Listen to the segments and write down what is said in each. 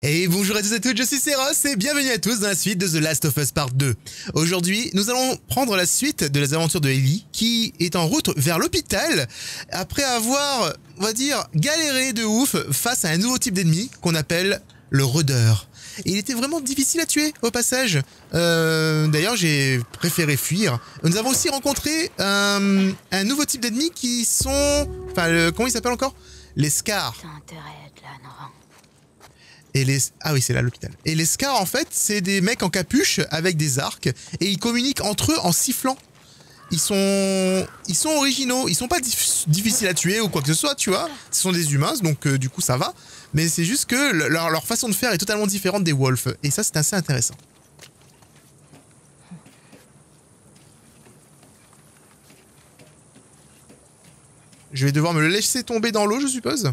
Et bonjour à tous et à toutes, je suis Seros et bienvenue à tous dans la suite de The Last of Us Part 2. Aujourd'hui, nous allons prendre la suite de les aventures de Ellie, qui est en route vers l'hôpital, après avoir, on va dire, galéré de ouf face à un nouveau type d'ennemi qu'on appelle le rôdeur. Et il était vraiment difficile à tuer au passage. D'ailleurs, j'ai préféré fuir. Nous avons aussi rencontré un nouveau type d'ennemis qui sont... Enfin, comment il s'appelle encore? Les Scars. Et les... Ah oui, c'est là l'hôpital. Et les Scars, en fait, c'est des mecs en capuche avec des arcs et ils communiquent entre eux en sifflant. Ils sont originaux, ils sont pas difficiles à tuer ou quoi que ce soit, tu vois. Ce sont des humains, donc du coup ça va. Mais c'est juste que leur façon de faire est totalement différente des Wolves. Et ça, c'est assez intéressant. Je vais devoir me le laisser tomber dans l'eau, je suppose.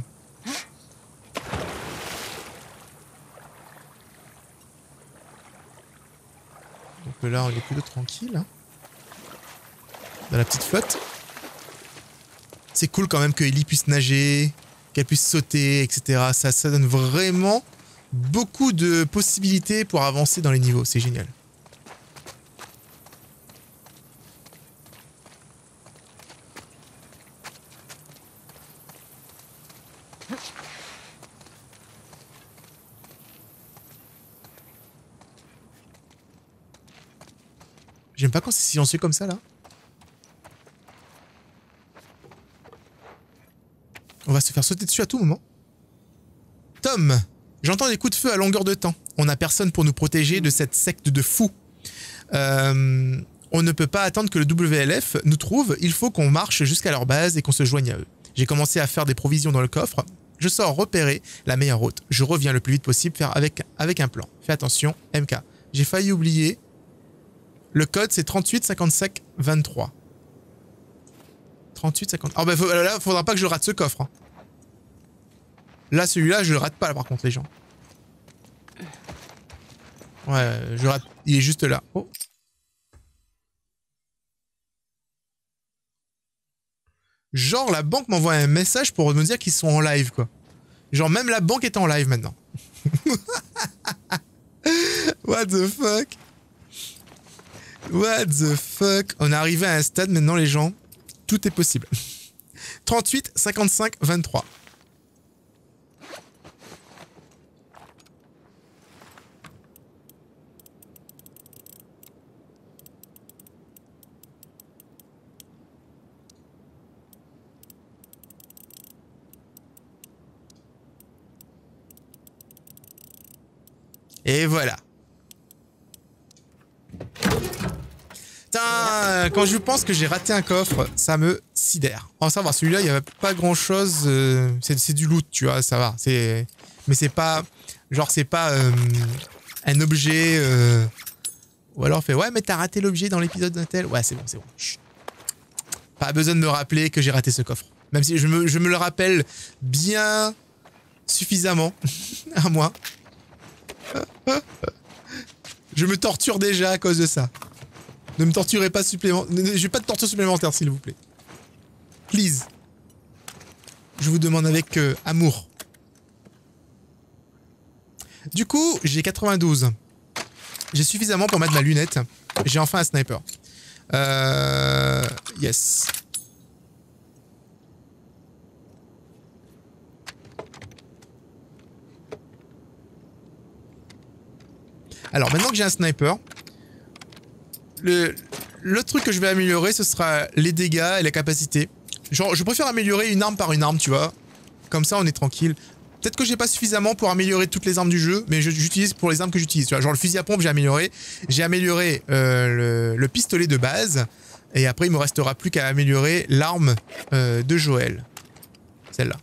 Donc là, on est plutôt tranquille. Hein. Dans la petite flotte. C'est cool quand même que Ellie puisse nager, qu'elle puisse sauter, etc. Ça donne vraiment beaucoup de possibilités pour avancer dans les niveaux. C'est génial. J'aime pas quand c'est silencieux comme ça là. On va se faire sauter dessus à tout moment. Tom, j'entends des coups de feu à longueur de temps. On n'a personne pour nous protéger de cette secte de fous. On ne peut pas attendre que le WLF nous trouve. Il faut qu'on marche jusqu'à leur base et qu'on se joigne à eux. J'ai commencé à faire des provisions dans le coffre. Je sors repérer la meilleure route. Je reviens le plus vite possible faire avec un plan. Fais attention, MK. J'ai failli oublier. Le code, c'est 38 55 23. 38 50. Ah bah là, faudra pas que je rate ce coffre. Hein. Là, celui-là, je le rate pas, là, par contre, les gens. Ouais, je rate. Il est juste là. Oh. Genre, la banque m'envoie un message pour me dire qu'ils sont en live, quoi. Genre, même la banque est en live maintenant. What the fuck? What the fuck? On est arrivé à un stade maintenant, les gens. Tout est possible. 38 55 23. Et voilà. Putain, quand je pense que j'ai raté un coffre, ça me sidère. En savoir, celui-là, il n'y a pas grand-chose. C'est du loot, tu vois, ça va. Mais c'est pas... Genre, c'est pas un objet... Ou alors, on fait, ouais, mais t'as raté l'objet dans l'épisode d'un tel. Ouais, c'est bon, c'est bon. Chut. Pas besoin de me rappeler que j'ai raté ce coffre. Même si je me le rappelle bien suffisamment à moi. Je me torture déjà à cause de ça. Ne me torturez pas supplémentaire. Je vais pas de torture supplémentaire, s'il vous plaît. Please. Je vous demande avec amour. Du coup, j'ai 92. J'ai suffisamment pour mettre ma lunette. J'ai enfin un sniper. Yes. Alors, maintenant que j'ai un sniper, le truc que je vais améliorer, ce sera les dégâts et la capacité. Genre, je préfère améliorer une arme par une arme, tu vois. Comme ça, on est tranquille. Peut-être que j'ai pas suffisamment pour améliorer toutes les armes du jeu, mais j'utilise pour les armes que j'utilise. Tu vois, genre le fusil à pompe, j'ai amélioré. J'ai amélioré le pistolet de base. Et après, il me restera plus qu'à améliorer l'arme de Joël. Celle-là.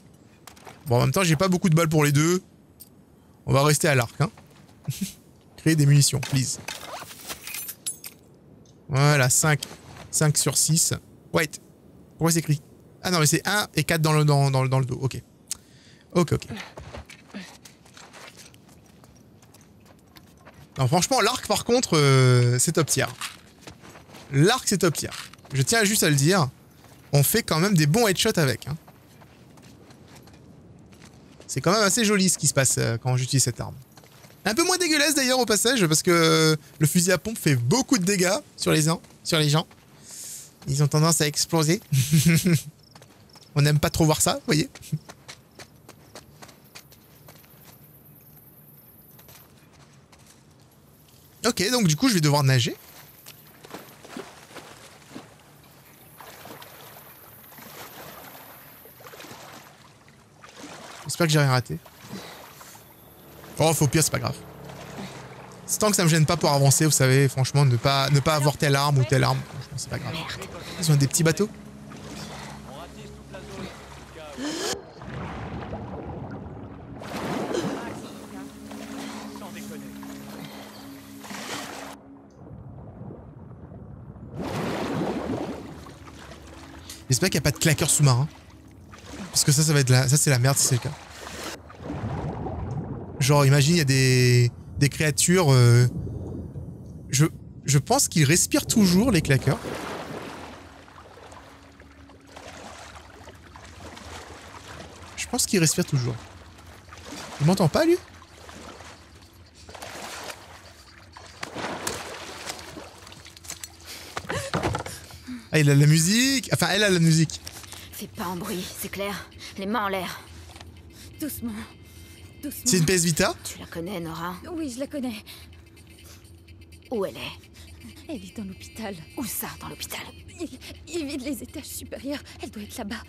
Bon, en même temps, j'ai pas beaucoup de balles pour les deux. On va rester à l'arc, hein. Créer des munitions, please. Voilà, 5 sur 6. Wait. Pourquoi c'est écrit? Ah non, mais c'est 1 et 4 dans le dos. Ok. Ok. Non, franchement, l'arc, par contre, c'est top tier. L'arc, c'est top tier. Je tiens juste à le dire. On fait quand même des bons headshots avec. Hein. C'est quand même assez joli ce qui se passe quand j'utilise cette arme. Un peu moins dégueulasse d'ailleurs au passage, parce que le fusil à pompe fait beaucoup de dégâts sur les gens. Ils ont tendance à exploser. On n'aime pas trop voir ça, vous voyez. Ok, donc du coup je vais devoir nager. J'espère que j'ai rien raté. Oh, faut pire, c'est pas grave. C'est tant que ça me gêne pas pour avancer, vous savez, franchement, ne pas avoir telle arme ou telle arme, franchement, c'est pas grave. Ils ont des petits bateaux. J'espère qu'il n'y a pas de claqueurs sous-marins. Parce que ça va être ça c'est la merde si c'est le cas. Genre, imagine, il y a des créatures... Je pense qu'ils respirent toujours, les claqueurs. Je pense qu'il respire toujours. Il m'entend pas, lui? Ah, il a la musique. Enfin, elle a la musique. Fais pas un bruit, c'est clair. Les mains en l'air. Doucement. Doucement. C'est une PS Vita? Tu la connais, Nora? Oui, je la connais. Où elle est? Elle est dans l'hôpital. Où ça, dans l'hôpital? Il vide les étages supérieurs. Elle doit être là-bas.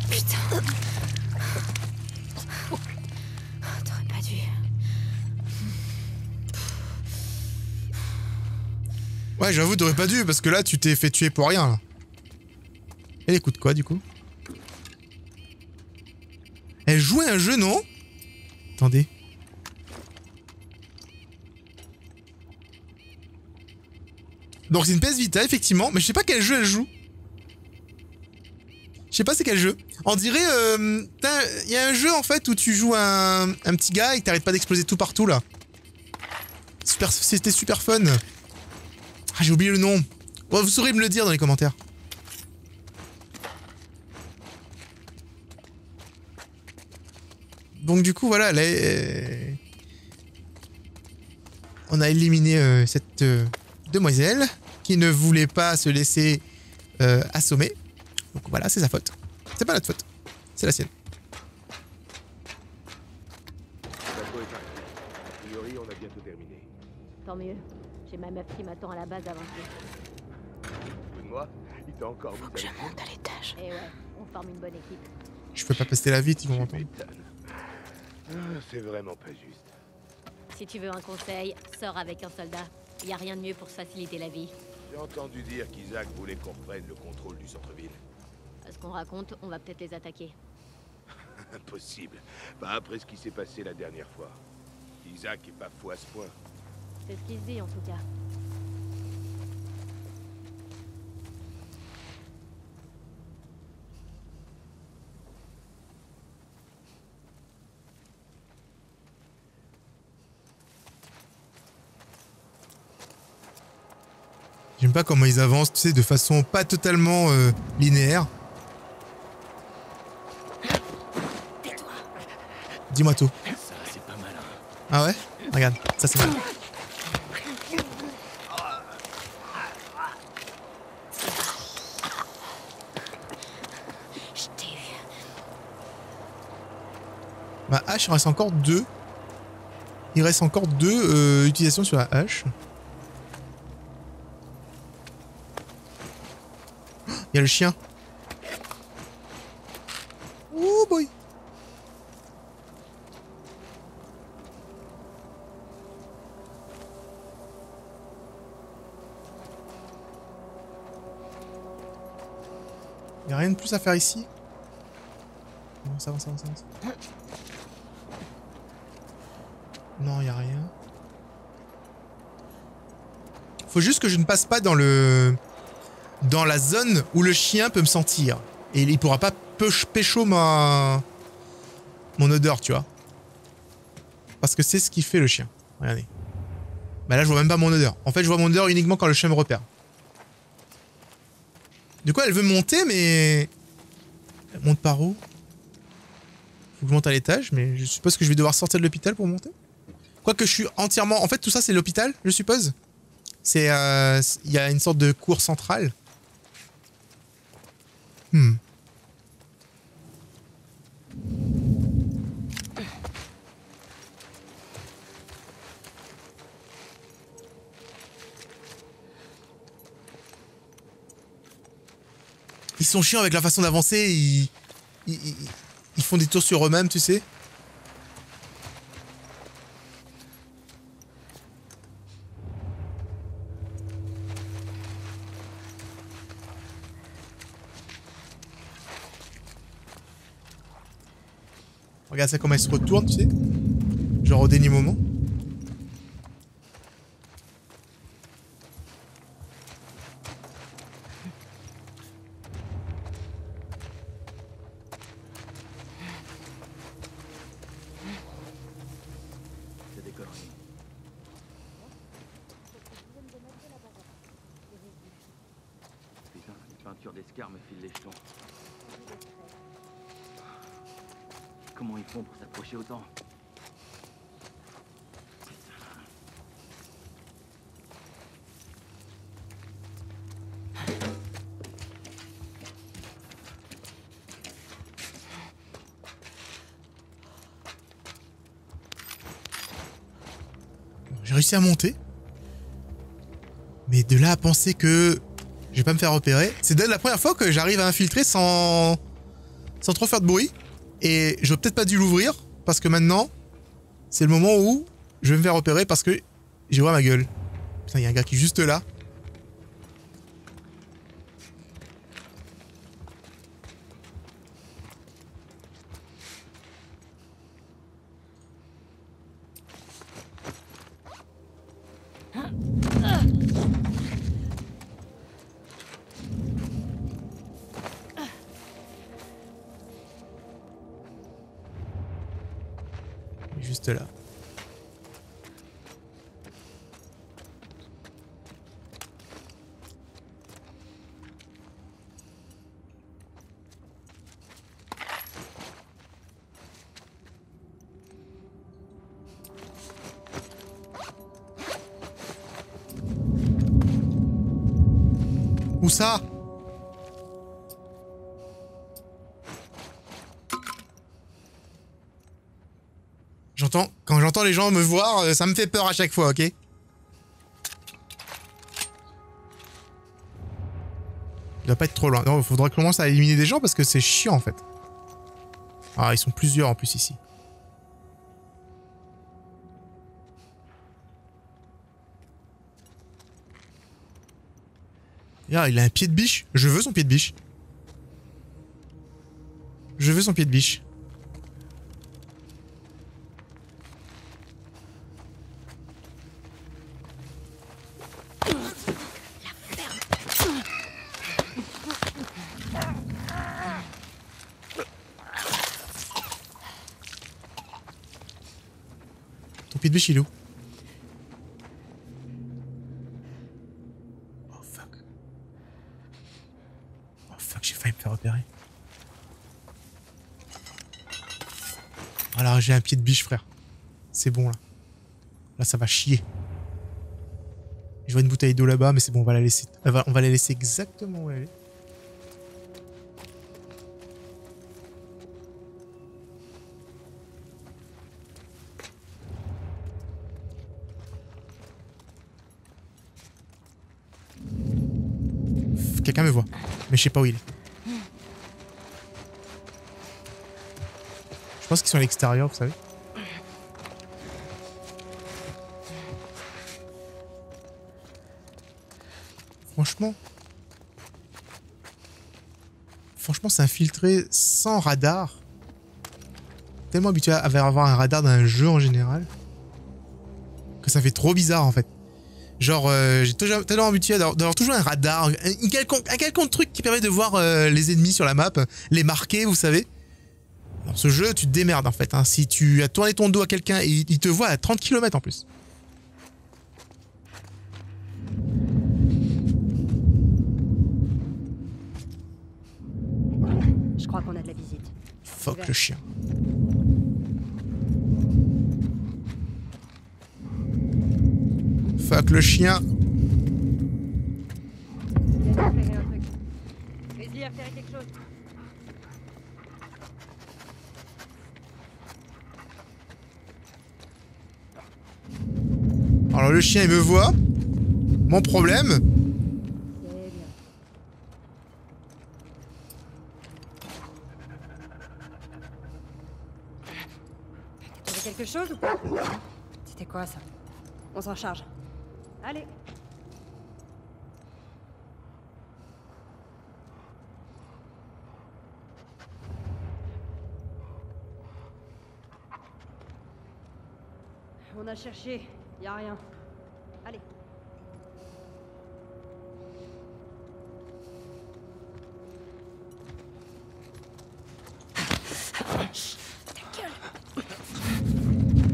Putain. T'aurais pas dû. Ouais, j'avoue, t'aurais pas dû, parce que là, tu t'es fait tuer pour rien, là. Elle écoute quoi, du coup? Elle jouait un jeu, non? Attendez. Donc c'est une PS Vita, effectivement, mais je sais pas quel jeu elle joue. Je sais pas c'est quel jeu. On dirait... il y a un jeu, en fait, où tu joues un petit gars et que t'arrêtes pas d'exploser tout partout, là. C'était super fun. Ah, j'ai oublié le nom. Bon, vous saurez me le dire dans les commentaires. Donc du coup, voilà, là, on a éliminé cette demoiselle qui ne voulait pas se laisser assommer. Donc voilà, c'est sa faute. C'est pas notre faute, c'est la sienne. A priori, on a bientôt terminé. Tant mieux. J'ai ma meuf qui m'attend à la base avant que... De moi, il t'a encore mis Faut que je avec monte à l'étage. Eh ouais, on forme une bonne équipe. Je peux pas passer la vite, ils vont m'entendre. C'est vraiment pas juste. Si tu veux un conseil, sors avec un soldat. Y a rien de mieux pour se faciliter la vie. J'ai entendu dire qu'Isaac voulait qu'on reprenne le contrôle du centre-ville. À ce qu'on raconte, on va peut-être les attaquer. Impossible. Pas après ce qui s'est passé la dernière fois. Isaac est pas fou à ce point. C'est ce qu'il se dit en tout cas. J'aime pas comment ils avancent, tu sais, de façon pas totalement linéaire. Tais-toi. Dis-moi tout. Ça, c'est pas malin. Ah ouais? Regarde, ça c'est mal. Je t'ai eu. Ma hache, il reste encore deux. Il reste encore deux utilisations sur la hache. Il y a le chien. Oh boy. Il n'y a rien de plus à faire ici. Avance, avance, avance, avance. Non, il n'y a rien. Faut juste que je ne passe pas dans la zone où le chien peut me sentir. Et il pourra pas pécho mon odeur, tu vois. Parce que c'est ce qui fait le chien. Regardez. Bah là, je vois même pas mon odeur. En fait, je vois mon odeur uniquement quand le chien me repère. Du coup, elle veut monter, mais... Elle monte par où? Faut que je monte à l'étage, mais je suppose que je vais devoir sortir de l'hôpital pour monter. Quoique je suis entièrement... En fait, tout ça, c'est l'hôpital, je suppose. C'est... Il y a une sorte de cour centrale. Ils sont chiants avec la façon d'avancer, ils font des tours sur eux-mêmes, tu sais. Regarde ça comment elle se retourne, tu sais. Genre au dernier moment. D'escar me file les jetons. Comment ils font pour s'approcher autant? J'ai réussi à monter. Mais de là à penser que je vais pas me faire repérer. C'est la première fois que j'arrive à infiltrer sans trop faire de bruit. Et j'aurais peut-être pas dû l'ouvrir. Parce que maintenant, c'est le moment où je vais me faire repérer parce que j'ai ouvert ma gueule. Putain, il y a un gars qui est juste là. Juste là. Où ça? Quand j'entends les gens me voir, ça me fait peur à chaque fois, ok? Il doit pas être trop loin. Non, il faudrait que je commence à éliminer des gens parce que c'est chiant en fait. Ah, ils sont plusieurs en plus ici. Ah, il a un pied de biche. Je veux son pied de biche. Je veux son pied de biche. Ton pied de biche, il est où? Oh fuck. Oh fuck, j'ai failli me faire repérer. Voilà, j'ai un pied de biche, frère. C'est bon, là. Là, ça va chier. Je vois une bouteille d'eau là-bas, mais c'est bon, on va la laisser. On va la laisser exactement où elle est. Quelqu'un me voit, mais je sais pas où il est. Je pense qu'ils sont à l'extérieur, vous savez. Franchement, s'infiltrer sans radar. Tellement habitué à avoir un radar dans un jeu en général que ça fait trop bizarre en fait. Genre, j'ai tellement habitué d'avoir toujours un radar, un quelconque truc qui permet de voir les ennemis sur la map, les marquer, vous savez. Dans ce jeu, tu te démerdes en fait. Hein. Si tu as tourné ton dos à quelqu'un et il te voit à 30 km en plus. crois qu'on a de la visite. Fuck le chien. Fuck le chien. Il a dû faire un truc. Wesley a fait quelque chose. Alors le chien il me voit. Mon problème. C'est bien. Tu avais quelque chose ou pas? C'était quoi ça? On s'en charge. Allez. On a cherché, y a rien. Allez.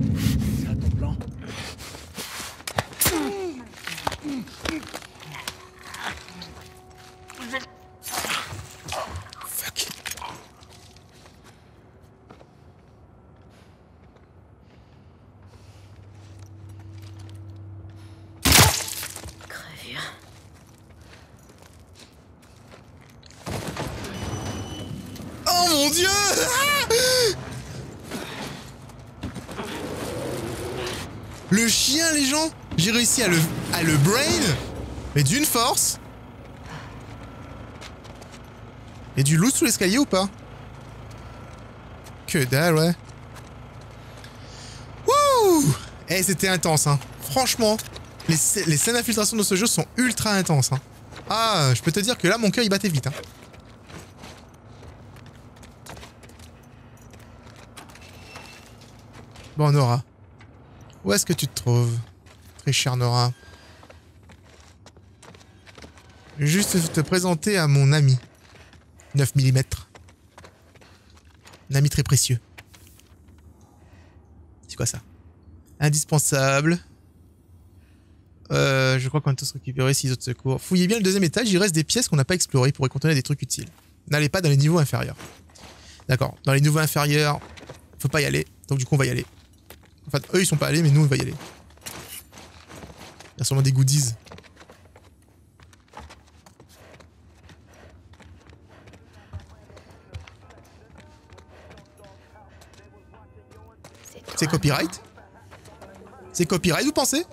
C'est ça ton plan? Fuck. Crevure. Oh mon dieu! Ah, le chien, les gens! J'ai réussi à le brain, mais d'une force. Et du loot sous l'escalier ou pas? Que dalle, ouais. Wouh! Eh, c'était intense, hein. Franchement, les scènes d'infiltration de ce jeu sont ultra intenses, hein. Ah, je peux te dire que là, mon cœur, il battait vite, hein. Bon, Nora. Où est-ce que tu te trouves, très chère Nora? Je vais juste te présenter à mon ami. 9 mm. Un ami très précieux. C'est quoi ça? Indispensable. Je crois qu'on a tous récupéré 6 autres secours. Fouillez bien le deuxième étage, il reste des pièces qu'on n'a pas explorées pour y contenir des trucs utiles. N'allez pas dans les niveaux inférieurs. D'accord, dans les niveaux inférieurs, faut pas y aller. Donc du coup on va y aller. Enfin, eux ils sont pas allés, mais nous on va y aller. Il y a sûrement des goodies. C'est copyright? C'est copyright, vous pensez?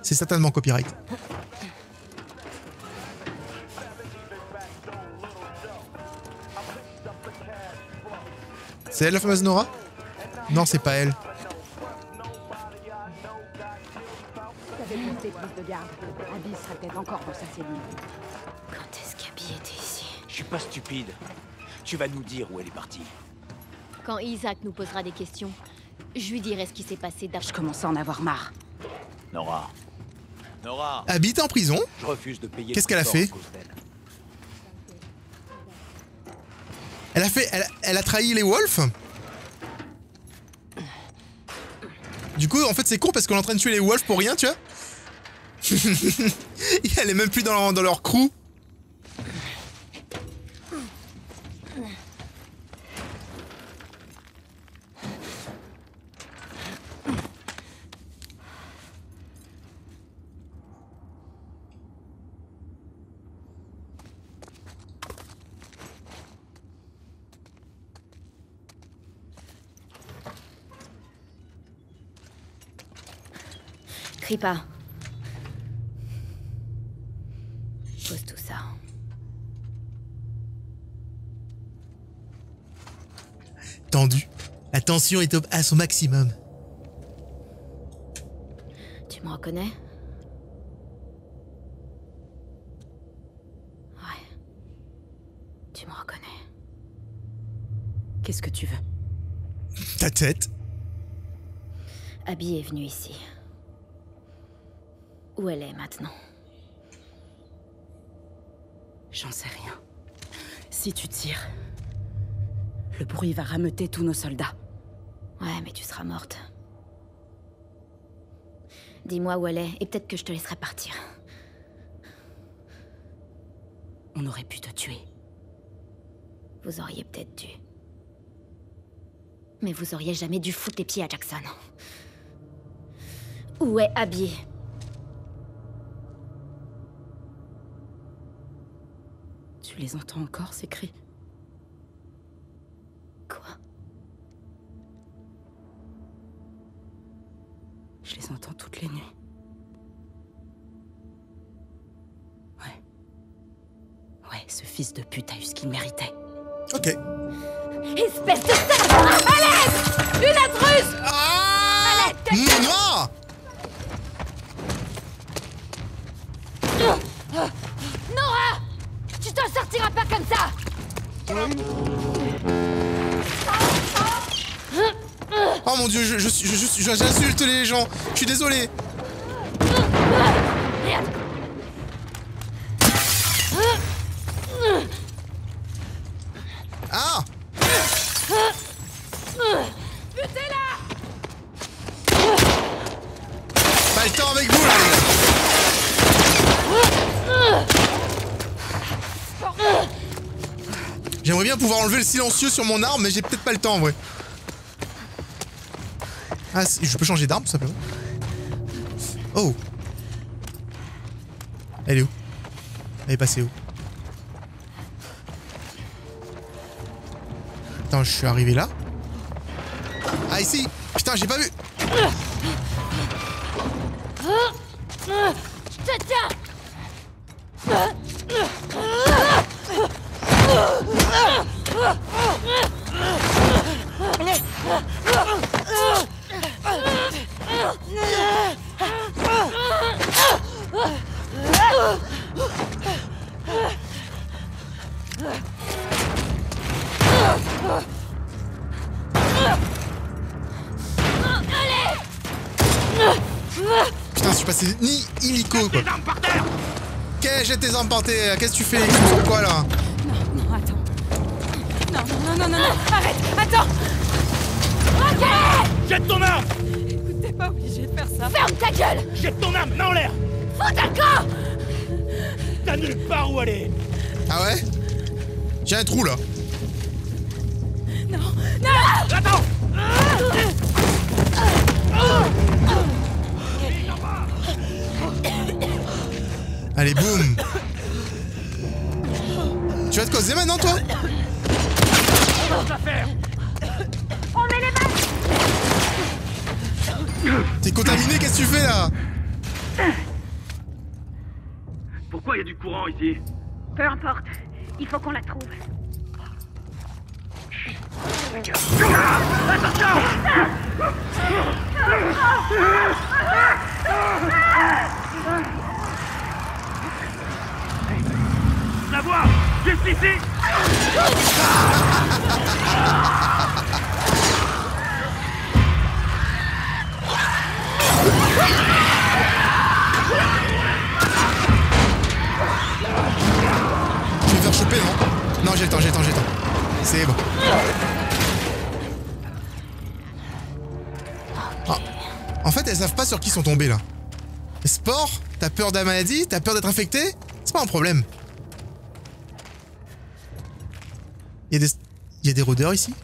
C'est certainement copyright. C'est elle la fameuse Nora? Non, c'est pas elle. T'avais monté plus de garde. Abby serait peut-être encore dans sa cellule. Quand est-ce qu'Abby était ici? Je suis pas stupide. Tu vas nous dire où elle est partie. Quand Isaac nous posera des questions, je lui dirai ce qui s'est passé Je d'après. commence à en avoir marre. Nora. Nora, Abby, t'es en prison? je refuse de payer. Qu'est-ce le qu'elle a prix fait? fort à cause d'elle. Elle a trahi les Wolves? Du coup, en fait, c'est con parce qu'on est en train de tuer les Wolves pour rien, tu vois? Elle est même plus dans leur crew. Crie pas. Pose tout ça. Tendu. La tension est à son maximum. Tu me reconnais? Ouais. Tu me reconnais. Qu'est-ce que tu veux? Ta tête. Abby est venue ici. Où elle est maintenant? J'en sais rien. Si tu tires, le bruit va rameuter tous nos soldats. Ouais, mais tu seras morte. Dis-moi où elle est, et peut-être que je te laisserai partir. On aurait pu te tuer. Vous auriez peut-être dû. Mais vous auriez jamais dû foutre les pieds à Jackson. Où est Abby? Tu les entends encore, ces cris? Quoi? Je les entends toutes les nuits. Ouais. Ouais, ce fils de pute a eu ce qu'il méritait. Ok. Espèce de sale! À l'aide! Une intruse! Ah! Moi! Nora! Tu t'en sortiras pas comme ça! Oh mon dieu, j'insulte les gens. Je suis désolé. Merde! Ah! Butez-la! Pas le temps avec vous là, les gars. J'aimerais bien pouvoir enlever le silencieux sur mon arme, mais j'ai peut-être pas le temps en vrai. Ah, je peux changer d'arme tout simplement. Oh! Elle est où? Elle est passée où? Attends, je suis arrivé là? Ah, ici! Putain, j'ai pas vu! Je te tiens! Putain, je suis passé ni illico quoi. Qu'est-ce jette tes armes par terre? Qu'est-ce que tu fais? C'est quoi là? Non, attends. Non, arrête, attends! Jette ton arme! Écoute, t'es pas obligé de faire ça. Ferme ta gueule! Jette ton arme, main en l'air! Fous ta camp! T'as nulle part où aller! Ah ouais? J'ai un trou là. Non! Attends! Allez, boum! Tu vas te causer maintenant toi? On met les mains! T'es contaminé, qu'est-ce que tu fais là? Pourquoi il y a du courant ici? Peu importe. Il faut qu'on la trouve. La voir! Juste ici! Je vais me faire choper, non? Non, j'ai le temps. C'est bon. Ah. En fait, elles savent pas sur qui sont tombées là. Les spores? T'as peur de la maladie? T'as peur d'être infecté? C'est pas un problème. Il y a des rôdeurs ici?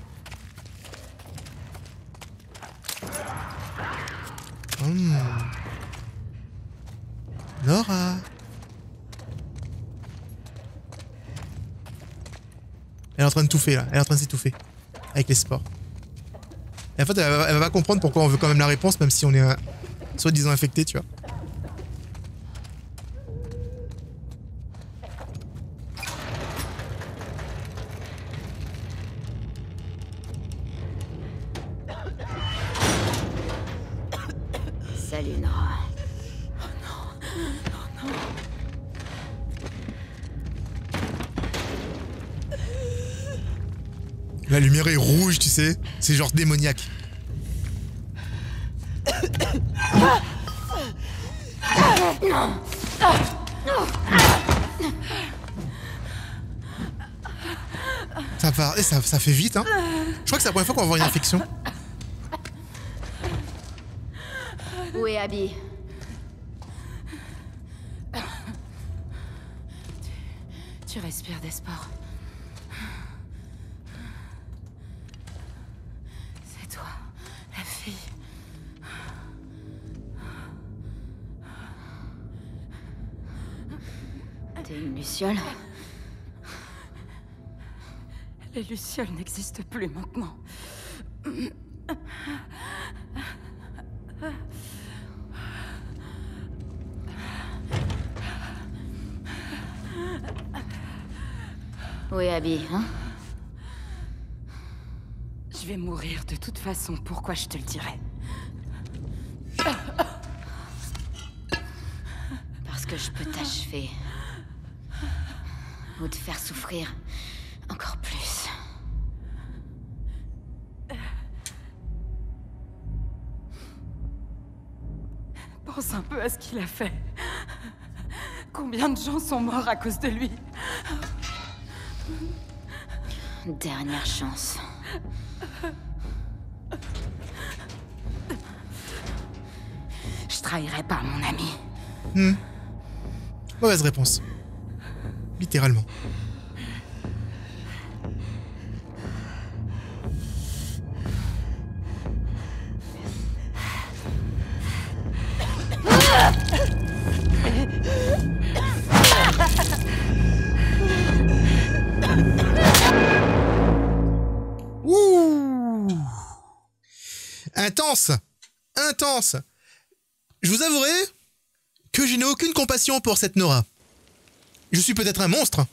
Nora. Elle est en train de touffer là, elle est en train de s'étouffer. Avec les spores. Et en fait, elle va pas comprendre pourquoi on veut quand même la réponse, même si on est soi-disant infecté, tu vois. Salut, Nora. La lumière est rouge, tu sais. C'est genre démoniaque. Ça part, et ça fait vite, hein. Je crois que c'est la première fois qu'on va avoir une infection. Où est Abby? Tu respires des sports. C'est toi, la fille. T'es une luciole? Les lucioles n'existent plus maintenant. Où est Abby, hein? Je vais mourir de toute façon, pourquoi je te le dirais? Parce que je peux t'achever. Ou te faire souffrir encore plus. Pense un peu à ce qu'il a fait. Combien de gens sont morts à cause de lui? Dernière chance. Je trahirai pas mon ami. Mauvaise réponse. Littéralement. Ouh. Intense. Intense. Je vous avouerai que je n'ai aucune compassion pour cette Nora. Je suis peut-être un monstre.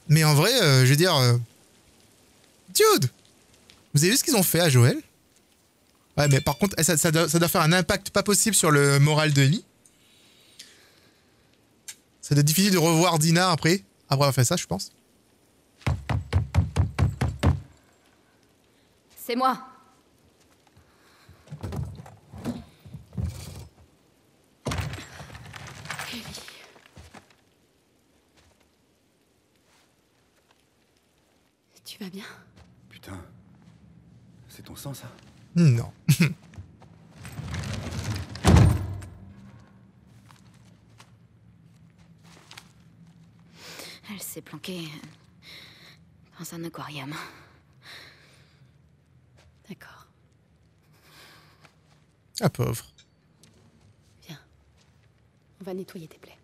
Mais en vrai, je veux dire... Dude! Vous avez vu ce qu'ils ont fait à Joël? Ouais, mais par contre, ça doit faire un impact pas possible sur le moral de Ellie. Ça doit être difficile de revoir Dina après avoir fait ça, je pense. C'est moi. Tu vas bien? Putain. C'est ton sang, ça? Non. Elle s'est planquée dans un aquarium. D'accord. Ah, pauvre. Viens. On va nettoyer tes plaies.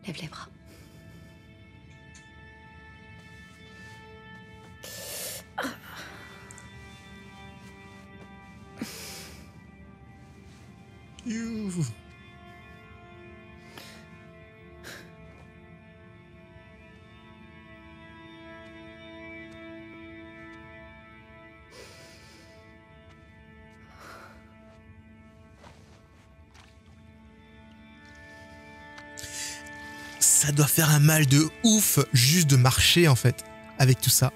Lève les bras. Youh. Ça doit faire un mal de ouf juste de marcher en fait avec tout ça.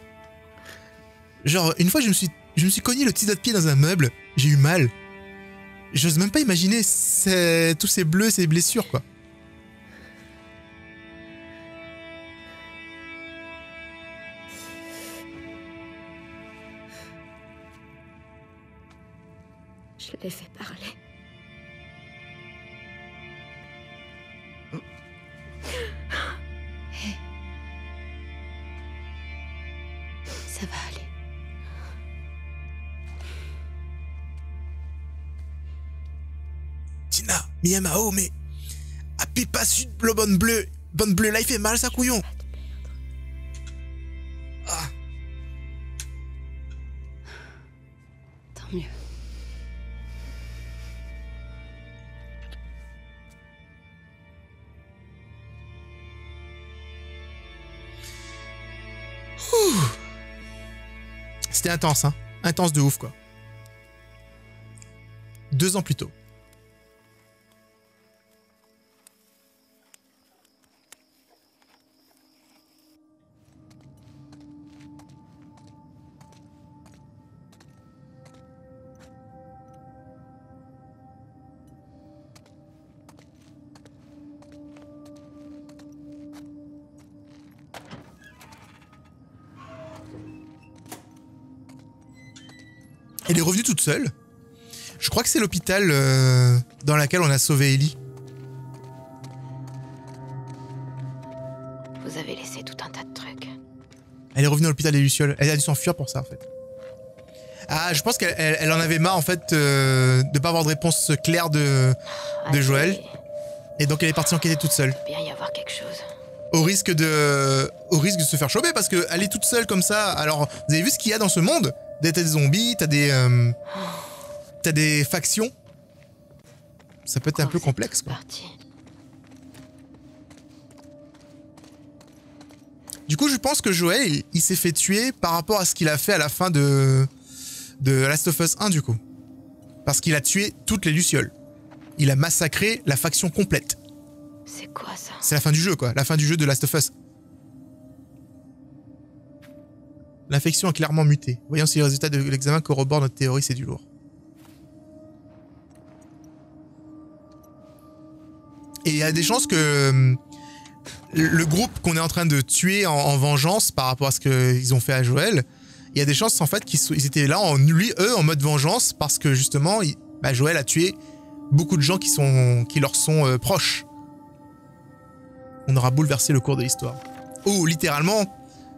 Genre une fois je me suis cogné le petit doigt de pied dans un meuble, j'ai eu mal. J'ose même pas imaginer tous ces bleus, ces blessures quoi. Je l'ai fait parler. Hé. Ça va aller. Tina, Miyamao, mais appuie pas sur le bonne bleu là il fait mal ça couillon. Ah. Tant mieux. C'était intense, hein. Intense de ouf, quoi. 2 ans plus tôt. Elle est revenue toute seule. Je crois que c'est l'hôpital dans lequel on a sauvé Ellie. Vous avez laissé tout un tas de trucs. Elle est revenue à l'hôpital des Lucioles. Elle a dû s'enfuir pour ça en fait. Ah, je pense qu'elle en avait marre en fait de pas avoir de réponse claire de Joël. Et donc elle est partie enquêter toute seule. Il doit bien y avoir quelque chose. Au risque de se faire choper parce qu'elle est toute seule comme ça. Alors, vous avez vu ce qu'il y a dans ce monde? T'as des zombies, t'as des factions. Ça peut être un peu complexe, quoi. Du coup, je pense que Joël, il s'est fait tuer par rapport à ce qu'il a fait à la fin de Last of Us 1, du coup. Parce qu'il a tué toutes les Lucioles. Il a massacré la faction complète. C'est quoi ça? C'est la fin du jeu, quoi. La fin du jeu de Last of Us. L'infection a clairement muté. Voyons si les résultats de l'examen corroborent notre théorie, c'est du lourd. Et il y a des chances que le groupe qu'on est en train de tuer en vengeance par rapport à ce qu'ils ont fait à Joël, il y a des chances en fait qu'ils étaient là, eux, en mode vengeance, parce que justement, Joël a tué beaucoup de gens qui leur sont proches. On aura bouleversé le cours de l'histoire. Ou littéralement,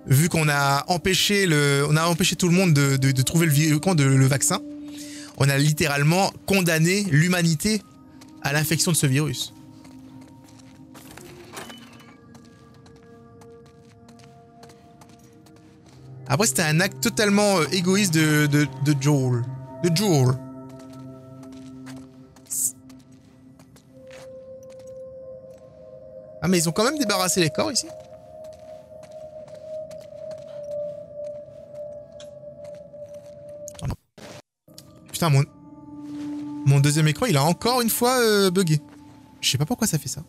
vu qu'on a empêché tout le monde de trouver le vaccin, on a littéralement condamné l'humanité à l'infection de ce virus. Après, c'était un acte totalement égoïste de Joel. De Joel. Ah, mais ils ont quand même débarrassé les corps ici. Oh non. Putain, mon deuxième écran, il a encore une fois bugué. Je sais pas pourquoi ça fait ça.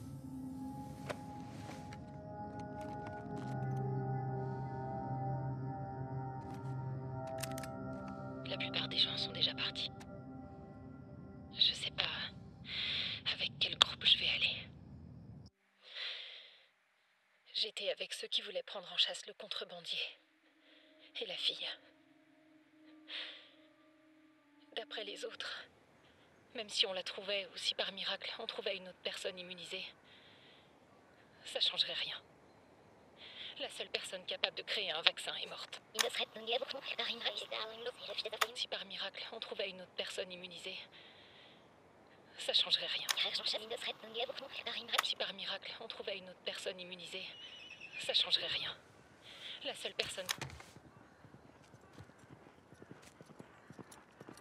La plupart des gens sont déjà partis. Je sais pas avec quel groupe je vais aller. J'étais avec ceux qui voulaient prendre en chasse le contrebandier. Et la fille. D'après les autres, même si on la trouvait ou si par miracle on trouvait une autre personne immunisée, ça changerait rien. La seule personne capable de créer un vaccin est morte. Si par miracle on trouvait une autre personne immunisée, ça changerait rien. Si par miracle on trouvait une autre personne immunisée, ça changerait rien. La seule personne...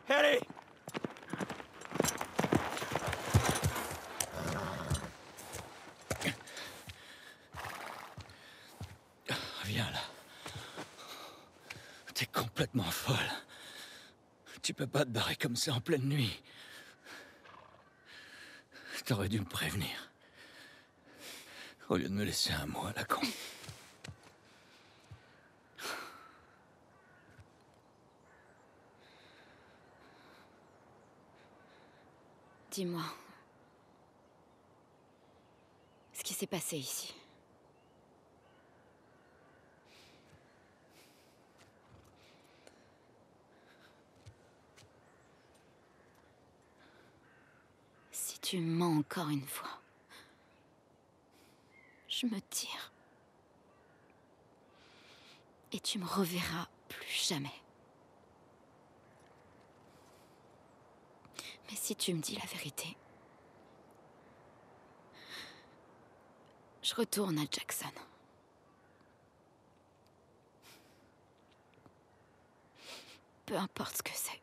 Allez! Viens là. T'es complètement folle. Tu peux pas te barrer comme ça en pleine nuit. T'aurais dû me prévenir. Au lieu de me laisser un mot à la con. Dis-moi. Ce qui s'est passé ici. Si tu mens encore une fois, je me tire. Et tu me reverras plus jamais. Mais si tu me dis la vérité, je retourne à Jackson. Peu importe ce que c'est.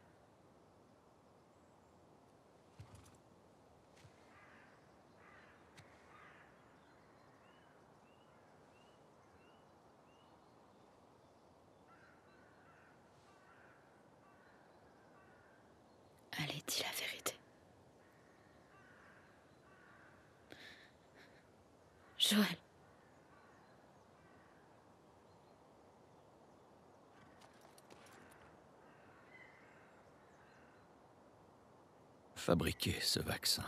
Allez, dis la vérité. Joël. Fabriquer ce vaccin.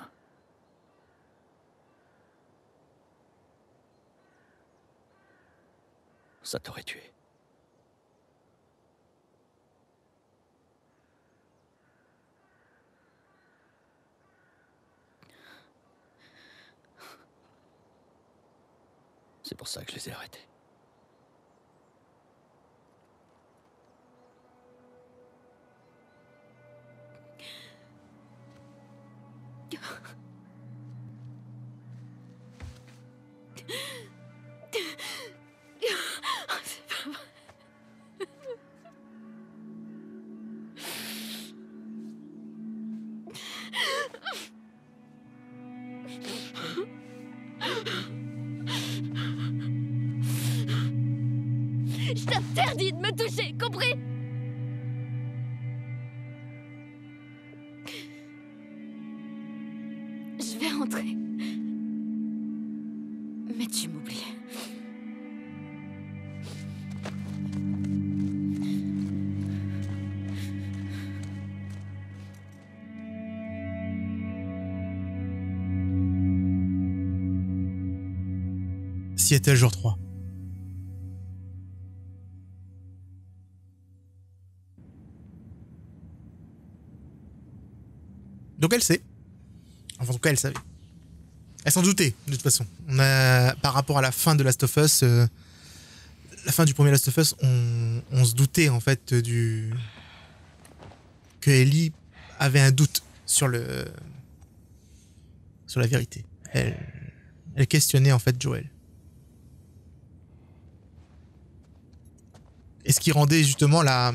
Ça t'aurait tué. pour ça que je les ai arrêtés. Je t'interdis de me toucher, compris? Je vais rentrer. Mais tu m'oublies. Seattle jour 3. Donc elle sait. Enfin, en tout cas, elle savait. Elle s'en doutait, de toute façon. On a, par rapport à la fin de Last of Us, la fin du premier Last of Us, on se doutait en fait que Ellie avait un doute sur la vérité. Elle questionnait en fait Joel. Et ce qui rendait justement la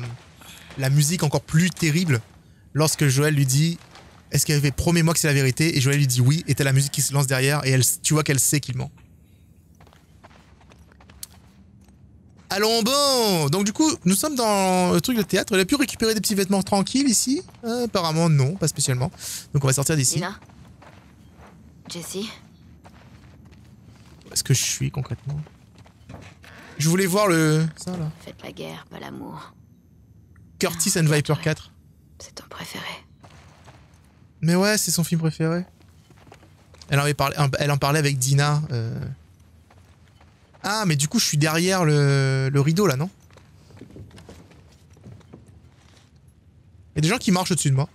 musique encore plus terrible lorsque Joel lui dit est-ce qu'elle avait promets-moi que c'est la vérité, et Joel lui dit oui, et t'as la musique qui se lance derrière et tu vois qu'elle sait qu'il ment. Allons bon. Donc du coup nous sommes dans le truc de théâtre. Elle a pu récupérer des petits vêtements tranquilles ici, apparemment non, pas spécialement. Donc on va sortir d'ici. Dina? Jessie? Où est-ce que je suis concrètement? Je voulais voir ça là. Faites la guerre, pas l'amour. Curtis and Viper 4. C'est ton préféré. Mais ouais, c'est son film préféré. Elle en parlait avec Dina. Ah, mais du coup, je suis derrière le rideau, là, non? Il y a des gens qui marchent au-dessus de moi.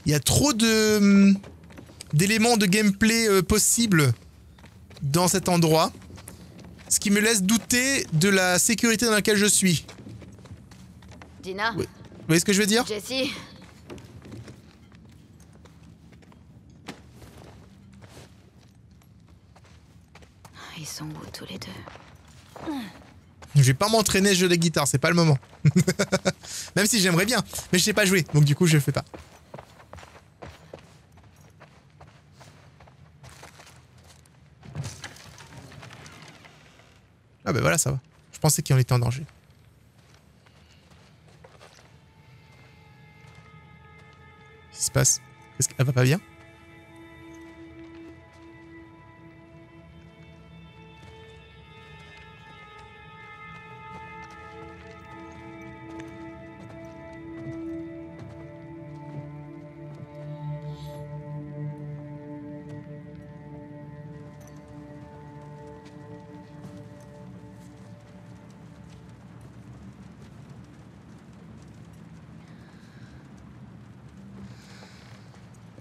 Il y a trop d'éléments de gameplay possibles dans cet endroit. Ce qui me laisse douter de la sécurité dans laquelle je suis. Dina? Oui. Vous voyez ce que je veux dire? Jessie? Ils sont où tous les deux? Je vais pas m'entraîner à jouer de la guitare, c'est pas le moment. Même si j'aimerais bien, mais je sais pas jouer, donc du coup je le fais pas. Ah bah voilà, ça va. Je pensais qu'on était en danger. Qu'est-ce qui se passe? Est-ce qu'elle va pas bien?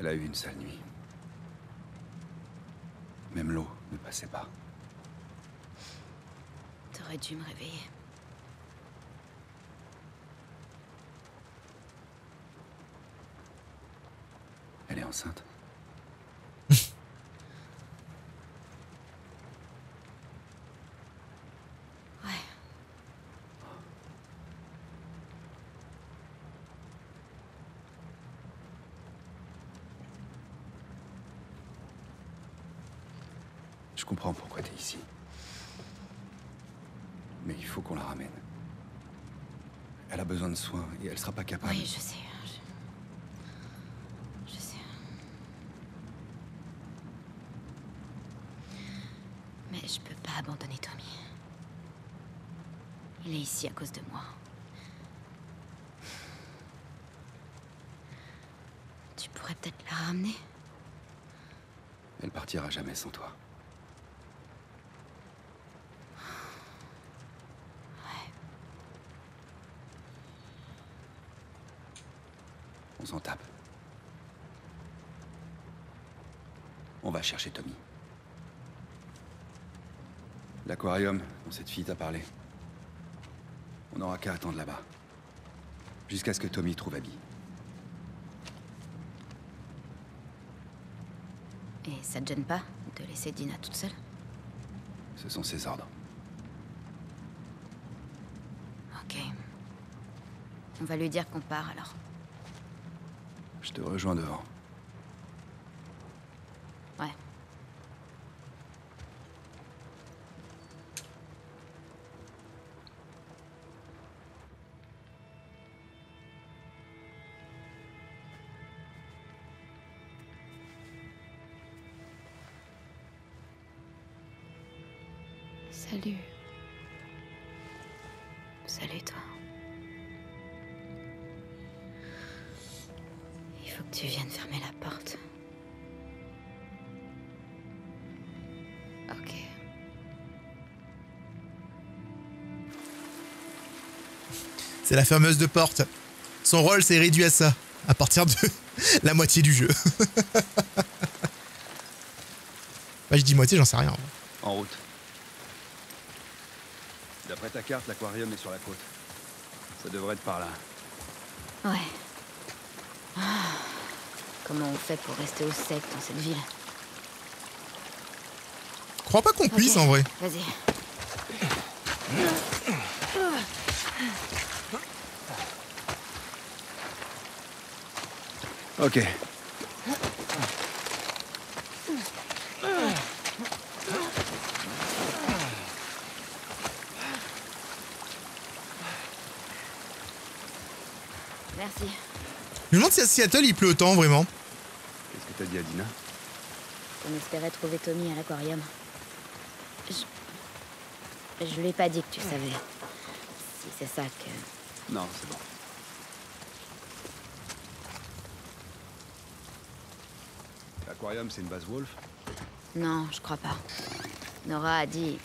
Elle a eu une sale nuit. Même l'eau ne passait pas. T'aurais dû me réveiller. Elle est enceinte. Ouais. Je comprends pourquoi t'es ici. Mais il faut qu'on la ramène. Elle a besoin de soins et elle sera pas capable. Oui, je sais. Je sais. Mais je peux pas abandonner Tommy. Il est ici à cause de moi. Tu pourrais peut-être la ramener? Elle partira jamais sans toi. On s'en tape. On va chercher Tommy. L'aquarium dont cette fille t'a parlé. On n'aura qu'à attendre là-bas. Jusqu'à ce que Tommy trouve Abby. Et ça te gêne pas de laisser Dina toute seule? Ce sont ses ordres. Ok. On va lui dire qu'on part alors. Je te rejoins devant. Ouais. Salut. Salut toi. Il faut que tu viennes fermer la porte. Ok. C'est la fermeuse de porte. Son rôle s'est réduit à ça, à partir de la moitié du jeu. Bah, je dis moitié, j'en sais rien. En route. D'après ta carte, l'aquarium est sur la côte. Ça devrait être par là. Ouais. Ah. Comment on fait pour rester au sec dans cette ville? Je crois pas qu'on puisse Ok, en vrai. Vas-y. Ok. Merci. Je me demande si à Seattle il pleut autant vraiment. Qu'est-ce que t'as dit à Dina? On espérait trouver Tommy à l'aquarium. Je lui ai pas dit que tu savais. Si c'est ça que... Non, c'est bon. L'aquarium, c'est une base Wolf? Non, je crois pas. Nora a dit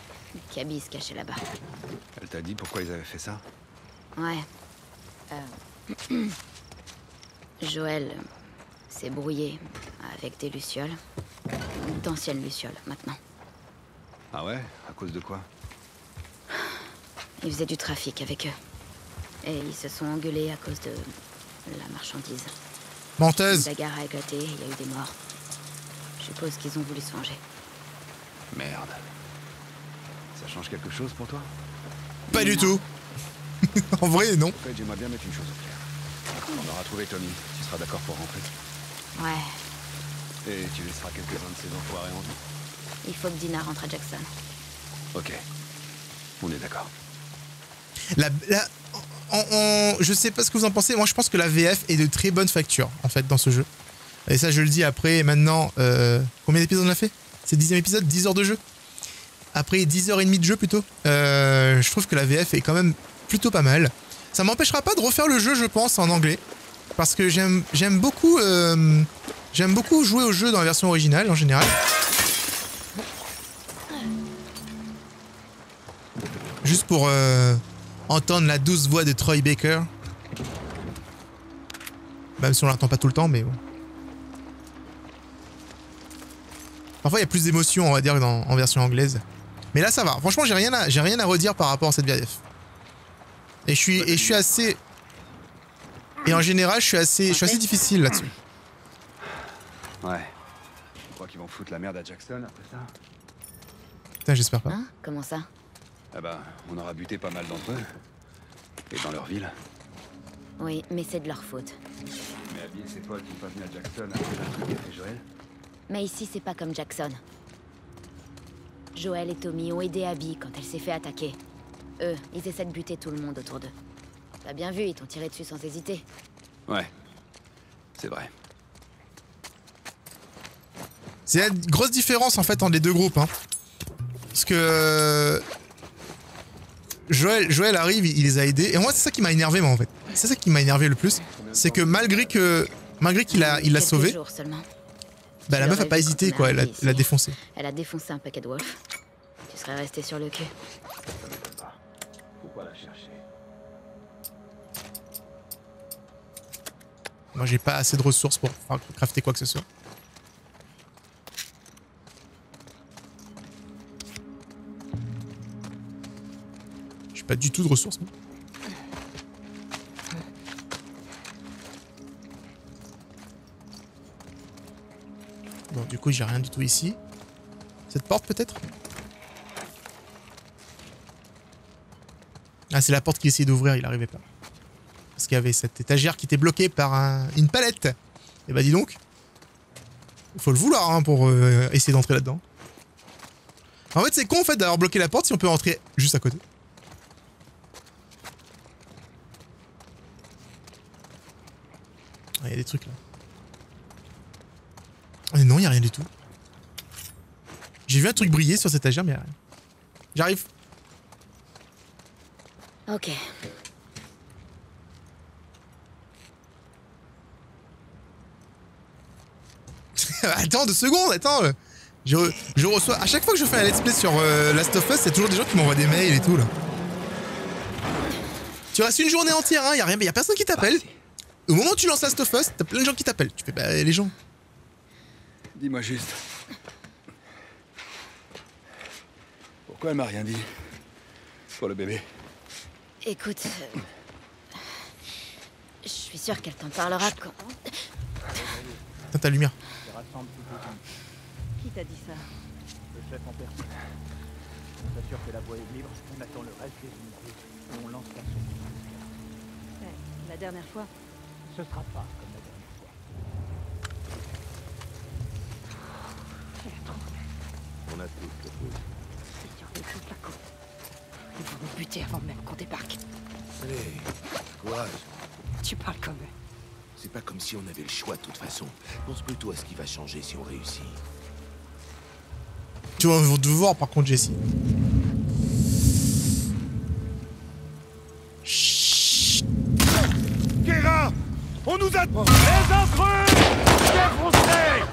qu'Abby se cachait là-bas. Elle t'a dit pourquoi ils avaient fait ça? Ouais. Joël s'est brouillé avec des lucioles. D'anciennes lucioles, maintenant. Ah ouais? À cause de quoi? Ils faisaient du trafic avec eux. Et ils se sont engueulés à cause de la marchandise. Menteuse. La gare a éclaté, il y a eu des morts. Je suppose qu'ils ont voulu se venger. Merde. Ça change quelque chose pour toi? Pas du tout. En vrai, non. En fait, j'aimerais bien mettre une chose au clair. On aura trouvé Tommy. Tu seras d'accord pour rentrer? Ouais, Et tu laisseras quelques-uns de ces enfoirés en vie? il faut que Dina rentre à Jackson. Ok. On est d'accord. Je sais pas ce que vous en pensez. Moi, je pense que la VF est de très bonne facture, en fait, dans ce jeu. Et ça, je le dis après, maintenant... combien d'épisodes on a fait? C'est le 10e épisode, 10 heures de jeu. Après 10h30 de jeu, plutôt. Je trouve que la VF est quand même plutôt pas mal. Ça m'empêchera pas de refaire le jeu, je pense, en anglais. Parce que j'aime beaucoup jouer au jeu dans la version originale, en général. Juste pour entendre la douce voix de Troy Baker. Même si on l'entend pas tout le temps, mais bon. Parfois il y a plus d'émotion, on va dire, en version anglaise. Mais là ça va. Franchement, j'ai rien à redire par rapport à cette VF. Et je suis assez... Et en général, je suis assez difficile là-dessus. Ouais. Je crois qu'ils vont foutre la merde à Jackson après ça? Putain, j'espère pas. Hein? Comment ça? Ah bah, on aura buté pas mal d'entre eux. Et dans leur ville. Oui, mais c'est de leur faute. Mais Abby et ses potes sont pas venus à Jackson après le truc qu'a fait Joël? Mais ici, c'est pas comme Jackson. Joël et Tommy ont aidé Abby quand elle s'est fait attaquer. Eux, ils essaient de buter tout le monde autour d'eux. T'as bien vu, ils t'ont tiré dessus sans hésiter. Ouais. C'est vrai. C'est une grosse différence en fait entre les deux groupes. Hein. Parce que... Joël arrive, il les a aidés. Et moi, c'est ça qui m'a énervé, moi, en fait. C'est ça qui m'a énervé le plus. C'est que malgré qu'il l'a sauvé, bah, la meuf a pas hésité, quoi. Elle l'a défoncé. Elle a défoncé un paquet de Wolf. Tu serais resté sur le cul. Pourquoi la chercher? Moi j'ai pas assez de ressources pour crafter quoi que ce soit. J'ai pas du tout de ressources. Moi. Bon, du coup j'ai rien du tout ici. Cette porte peut-être? Ah, c'est la porte qu'il essayait d'ouvrir, il arrivait pas. Parce qu'il y avait cette étagère qui était bloquée par une palette. Et bah dis donc. Il faut le vouloir hein, pour essayer d'entrer là-dedans. En fait c'est con en fait d'avoir bloqué la porte si on peut rentrer juste à côté. Il y a des trucs là. Mais non, il n'y a rien du tout. J'ai vu un truc briller sur cette étagère mais il n'y a rien. J'arrive. Ok. Attends 2 secondes, attends. Je reçois... À chaque fois que je fais un let's play sur Last of Us, c'est toujours des gens qui m'envoient des mails et tout là. Tu restes une journée entière, hein, y a personne qui t'appelle. Au moment où tu lances Last of Us, t'as plein de gens qui t'appellent. Tu fais bah les gens. Dis-moi juste. Pourquoi elle m'a rien dit? Pour le bébé. Écoute... je suis sûre qu'elle t'en parlera quand... Attends ta lumière. Qui t'a dit ça? Le chef en personne. On s'assure que la voie est libre, on attend le reste des unités et on lance l'assaut. La dernière fois, ce sera pas comme la dernière fois. On a tout le feu. C'est sûr que tout la côte. Ils vont nous buter avant même qu'on débarque. Allez, courage. Tu parles comme eux. C'est pas comme si on avait le choix de toute façon. Pense plutôt à ce qui va changer si on réussit. Tu vas devoir par contre Jessie. Chut. Kera, on nous a... Les intrus défoncés.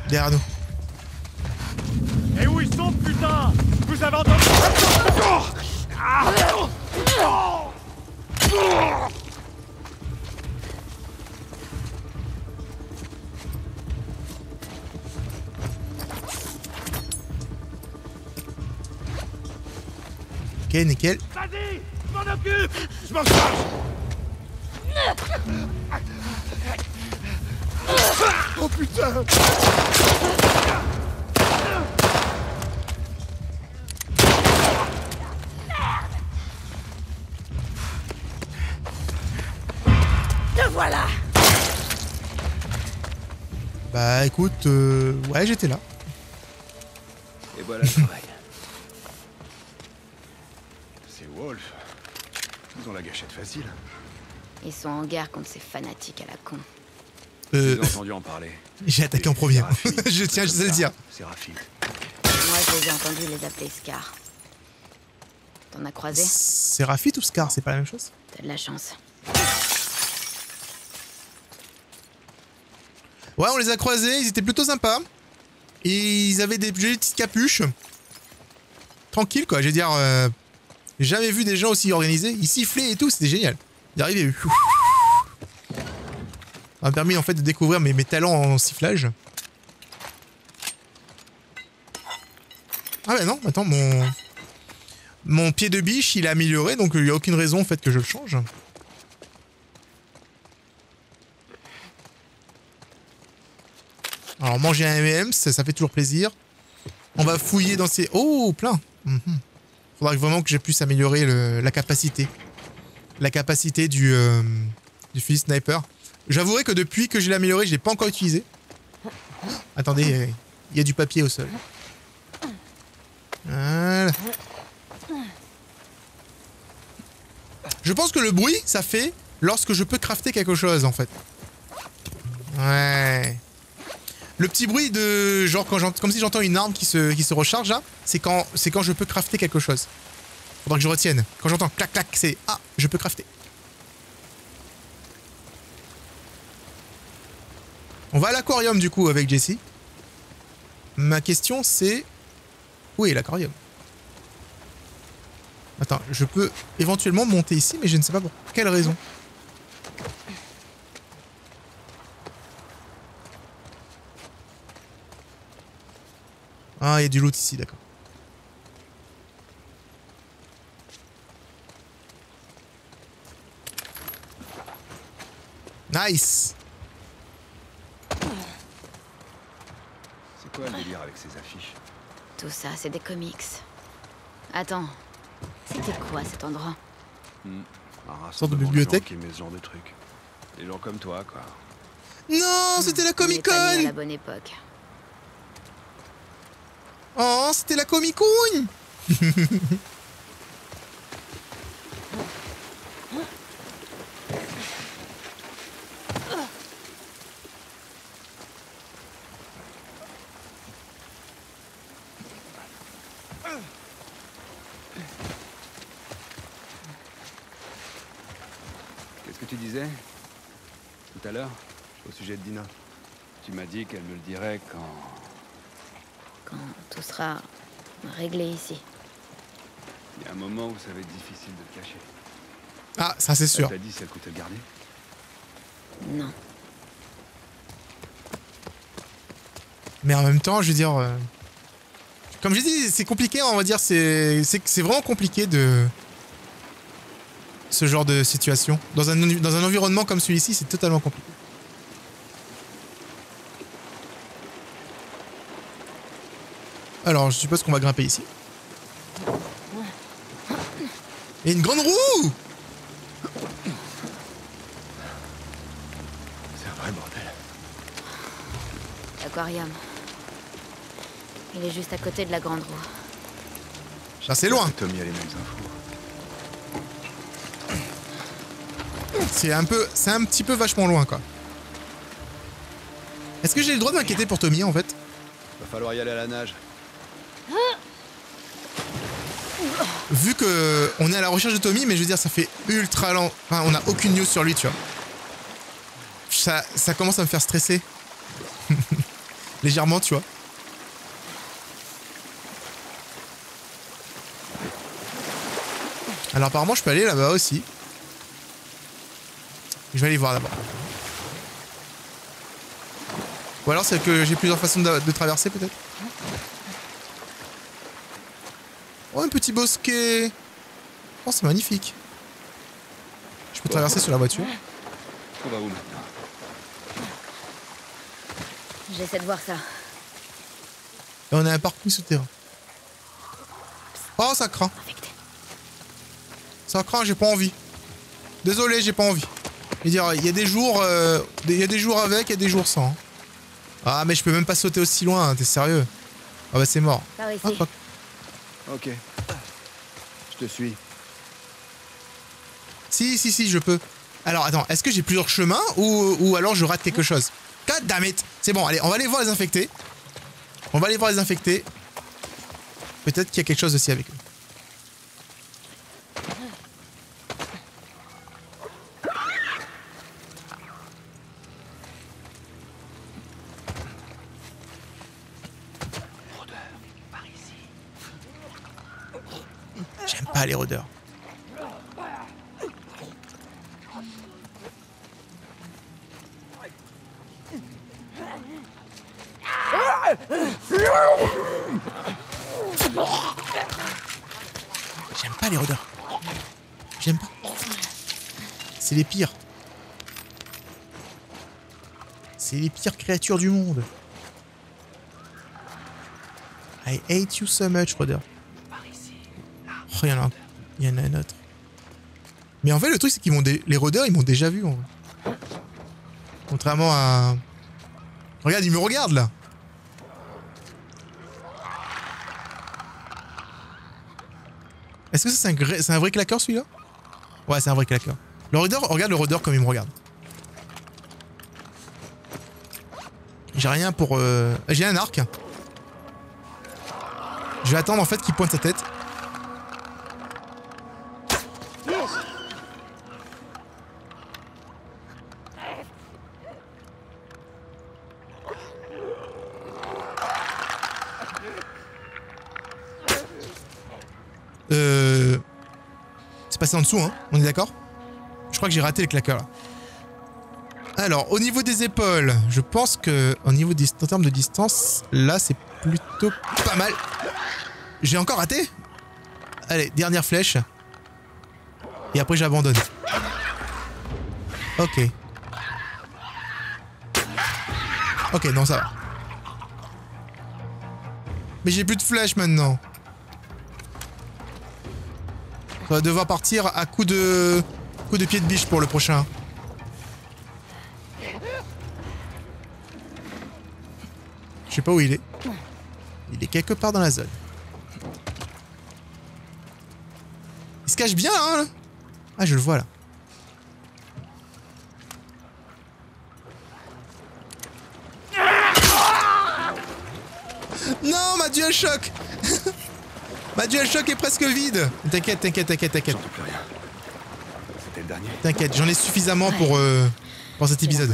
Derrière nous. Et où ils sont, putain? Vous avez entendu? Ok, nickel. Vas-y, je m'en occupe. Je m'en charge. Oh putain! Te voilà. Bah écoute, ouais j'étais là. Et voilà le travail. C'est Wolf. Ils ont la gâchette facile. Ils sont en guerre contre ces fanatiques à la con. J'ai entendu en parler. J'ai attaqué en premier. Je tiens, je sais le dire. C'est Rafi. Moi, je les ai entendus les appeler Scar. T'en as croisé? C'est Rafit ou Scar, c'est pas la même chose? T'as de la chance. Ouais, on les a croisés, ils étaient plutôt sympas. Et ils avaient des jolies petites capuches. Tranquille quoi, je veux dire... j'ai jamais vu des gens aussi organisés. Ils sifflaient et tout, c'était génial. Ils arrivaient... Ça m'a permis en fait de découvrir mes talents en sifflage. Ah bah non, attends, mon pied de biche il est amélioré, donc il n'y a aucune raison en fait que je le change. Alors manger un M&M's, ça fait toujours plaisir. On va fouiller dans ces... Oh, plein. Faudra vraiment que j'ai pu améliorer la capacité. La capacité du fusil sniper. J'avouerai que depuis que je l'ai amélioré, je l'ai pas encore utilisé. Attendez, il y a du papier au sol. Voilà. Je pense que le bruit, ça fait lorsque je peux crafter quelque chose, en fait. Ouais. Le petit bruit de... genre, comme si j'entends une arme qui se recharge, là, c'est quand je peux crafter quelque chose. Faudra que je retienne. Quand j'entends clac clac, c'est... Ah, je peux crafter. On va à l'aquarium, du coup, avec Jessie. Ma question, c'est... Où est l'aquarium? Attends, je peux éventuellement monter ici, mais je ne sais pas pour quelle raison. Ah, il y a du loot ici, d'accord. Nice! C'est quoi le délire avec ces affiches? Tout ça, c'est des comics. Attends, c'était quoi cet endroit? Un Sorte de rassemblement gens bibliothèque. qui aiment ce genre de trucs. Des gens comme toi, quoi. Non, c'était la On n'est pas né à Comic-Con! la bonne époque. Oh, c'était la Comic-Con! Qu'est-ce que tu disais tout à l'heure au sujet de Dina? Tu m'as dit qu'elle me le dirait quand Tout sera réglé ici. il y a un moment où ça va être difficile de le cacher. Ah, ça c'est sûr. Elle t'a dit si elle coûte le garder? Non. Mais en même temps, je veux dire... Comme j'ai dit, c'est compliqué, on va dire, c'est vraiment compliqué de... Ce genre de situation. Dans un environnement comme celui-ci, c'est totalement compliqué. Alors, je suppose qu'on va grimper ici. Et une grande roue! C'est un vrai bordel. L'aquarium. Il est juste à côté de la grande roue. Ça, c'est loin. Tommy a les mêmes infos. C'est un petit peu vachement loin, quoi. Est-ce que j'ai le droit de m'inquiéter pour Tommy, en fait? Va falloir y aller à la nage. Vu que on est à la recherche de Tommy, mais je veux dire, ça fait ultra lent. Enfin, on a aucune news sur lui, tu vois. Ça commence à me faire stresser. Légèrement, tu vois. Alors apparemment, je peux aller là-bas aussi. Je vais aller voir d'abord. Ou alors c'est que j'ai plusieurs façons de traverser peut-être. Oh, un petit bosquet. Oh, c'est magnifique. Je peux traverser sur la voiture. On va où maintenant? J'essaie de voir ça. Et on a un parking souterrain. Oh, ça craint. Infecté. Ça craint, j'ai pas envie. Désolé, j'ai pas envie. Je veux dire, il y a des jours, il y a des jours avec, il y a des jours sans. Hein. Ah, mais je peux même pas sauter aussi loin, hein, t'es sérieux? Ah bah c'est mort. Par ici. Ah, fuck. Ok. Je te suis. Si, je peux. Alors, attends, est-ce que j'ai plusieurs chemins ou alors je rate quelque chose? God damn it! C'est bon, allez, on va aller voir les infectés. On va aller voir les infectés. Peut-être qu'il y a quelque chose aussi avec eux. J'aime pas les rôdeurs. J'aime pas les rôdeurs. J'aime pas. C'est les pires. C'est les pires créatures du monde. I hate you so much, rôdeur. Oh, il y en a un autre. Mais en fait, le truc, c'est qu'ils m'ont les rôdeurs, ils m'ont déjà vu. En vrai. Contrairement à... Regarde, ils me regardent, là. Est-ce que ça, c'est un vrai claqueur, celui-là? Ouais, c'est un vrai claqueur. Le rôdeur, regarde le rôdeur comme il me regarde. J'ai rien pour... J'ai un arc. Je vais attendre, en fait, qu'il pointe sa tête. passer en dessous, hein. On est d'accord? Je crois que j'ai raté le claqueur là. Alors, au niveau des épaules, je pense que au niveau en termes de distance, là c'est plutôt pas mal. J'ai encore raté? Allez, dernière flèche. Et après j'abandonne. Ok. Ok, non ça va. Mais j'ai plus de flèches maintenant. On va devoir partir à coup de pied de biche pour le prochain. Je sais pas où il est. Il est quelque part dans la zone. Il se cache bien, hein? Ah, je le vois là. Non, ma DualShock. Ma DualShock est presque vide. T'inquiète. J'en peux plus rien. C'était le dernier. T'inquiète, j'en ai suffisamment pour cet épisode.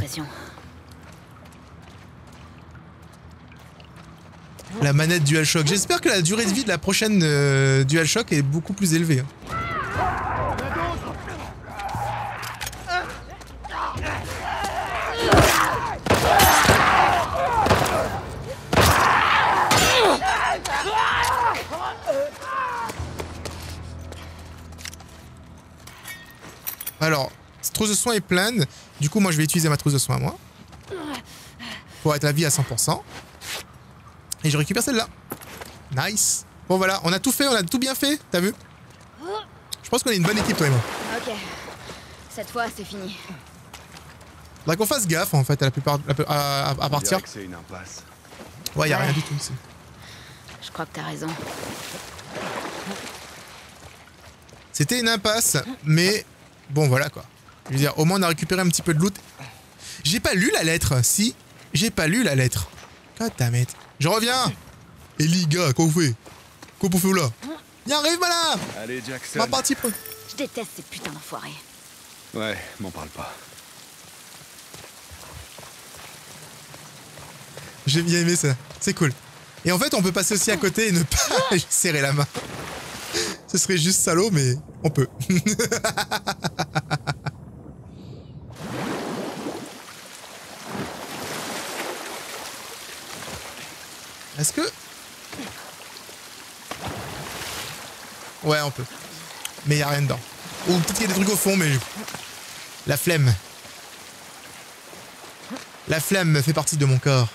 La manette DualShock. J'espère que la durée de vie de la prochaine DualShock est beaucoup plus élevée. Alors, cette trousse de soins est pleine. Du coup, moi, je vais utiliser ma trousse de soins à moi. Pour être la vie à 100%. Et je récupère celle-là. Nice. Bon, voilà, on a tout fait, on a tout bien fait. T'as vu? Je pense qu'on est une bonne équipe, toi et moi. Ok. Cette fois, c'est fini. Faudrait qu'on fasse gaffe, en fait, à la plupart... à partir. C'est une impasse. Ouais, y'a rien du tout ici. Je crois que t'as raison. C'était une impasse, mais... Bon, voilà, quoi. Je veux dire, au moins, on a récupéré un petit peu de loot. J'ai pas lu la lettre, si. J'ai pas lu la lettre. God damn it. Je reviens. Ellie, gars, quoi vous faites? Quoi vous faites là? Y arrive, madame. Allez, Jackson. Ma partie pro. Je déteste ces putains d'enfoirés. Ouais, m'en parle pas. J'ai bien aimé ça. C'est cool. Et en fait, on peut passer aussi à côté et ne pas serrer la main. Ce serait juste salaud, mais on peut. Est-ce que... Ouais, on peut. Mais il n'y a rien dedans. Ou peut-être qu'il y a des trucs au fond, mais... La flemme. La flemme fait partie de mon corps.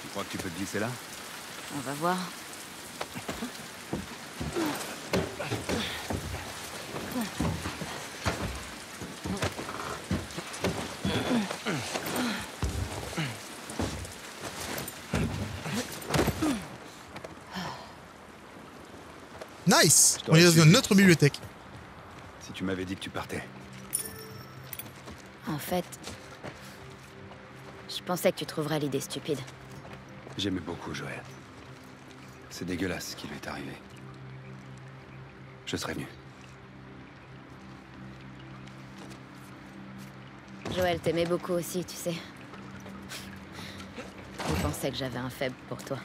Tu crois que tu peux te glisser là? On va voir. Nice. On est dans une autre bibliothèque. Si tu m'avais dit que tu partais. En fait... Je pensais que tu trouverais l'idée stupide. J'aimais beaucoup Joël. C'est dégueulasse ce qui lui est arrivé. Je serais venu. Joël t'aimait beaucoup aussi, tu sais. Je pensais que j'avais un faible pour toi.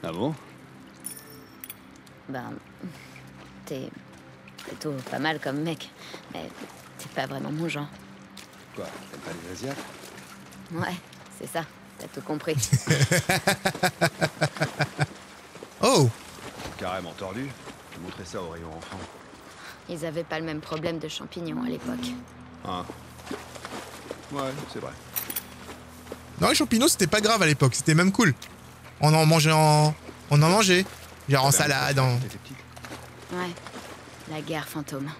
Ah bon? Ben... T'es... plutôt pas mal comme mec. Mais t'es pas vraiment mon genre. Quoi? T'aimes pas les Asiates? Ouais, c'est ça. T'as tout compris. Oh! Carrément tordu. Je montrais ça au rayon enfant. Ils avaient pas le même problème de champignons à l'époque. Ah. Ouais, c'est vrai. Non, les champignons, c'était pas grave à l'époque. C'était même cool. On en mangeait en... On en mangeait. Genre en salade, en... T'étais petite? Ouais. La guerre fantôme.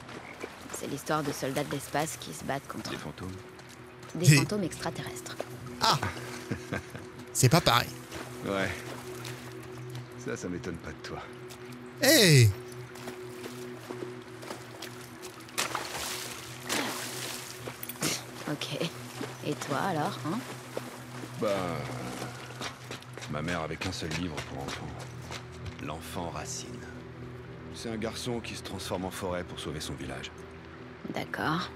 C'est l'histoire de soldats de l'espace qui se battent contre... Des fantômes? Des fantômes extraterrestres. Ah! C'est pas pareil. Ouais. Ça m'étonne pas de toi. Hey! Ok. Et toi alors, hein? Bah... Ma mère avait qu'un seul livre pour enfants. L'enfant Racine. C'est un garçon qui se transforme en forêt pour sauver son village. D'accord.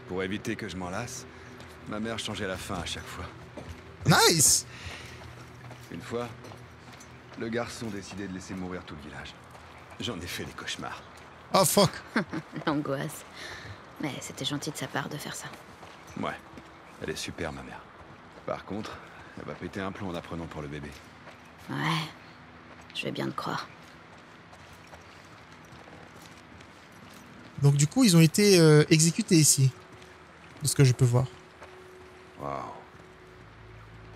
Pour éviter que je m'en lasse, ma mère changeait la fin à chaque fois. Nice! Une fois, le garçon décidait de laisser mourir tout le village. J'en ai fait des cauchemars. Oh fuck! L'angoisse. Mais c'était gentil de sa part de faire ça. Ouais, elle est super, ma mère. Par contre, elle va péter un plomb en apprenant pour le bébé. Ouais, je vais bien te croire. Donc du coup, ils ont été exécutés ici. De ce que je peux voir. Waouh.